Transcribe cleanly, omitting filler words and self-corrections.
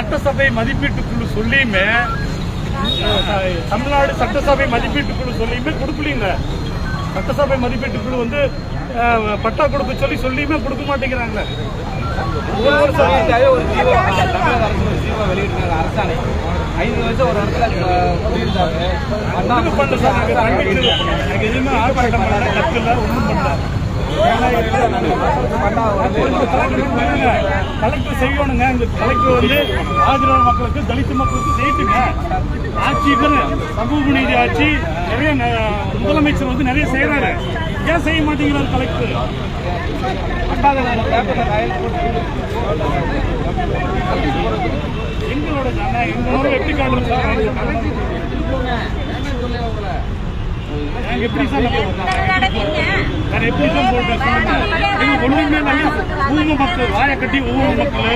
சட்டசபை மதிப்பீட்டுக்குழு சொல்லியுமே தமிழ்நாடு சட்டசபை மதிப்பீட்டுக்குழு சொல்லியுமே கொடுக்கலீங்க. சட்டசபை மதிப்பீட்டுக்குழு வந்து பட்டா கொடுக்க சொல்லியுமே கொடுக்க மாட்டேங்கிறாங்க. ஒரு தமிழக அரசு ஒரு ஜீவோ வெளியிட்டிருக்காங்க. அரசாணை 5 வருஷம் ஒரு இடத்துல குடியிருந்தாங்க. எனக்கு எதுவுமே ஆர்ப்பாட்டம் பண்ணல, கத்துல ஒன்றும் பண்ணல. கலெக்டர் செய்யணுங்க. இந்த கலெக்டர் வந்து ஆதிரான மக்களுக்கு, தலித்து மக்களுக்கு செய்யட்டுங்க. ஆட்சிகள் சமூக நீதி ஆட்சி நிறைய முதலமைச்சர் வந்து நிறைய செய்யறாரு. ஏன் செய்ய மாட்டேங்கிறார் கலெக்டர்? எங்களோட எப்படி காட்டுறோம் சார்? எப்படி சார் நான் எப்படி தான் சொல்றேன்? ஒண்ணுமே ஊம மக்கள் வாயை கட்டி ஊம மக்கள்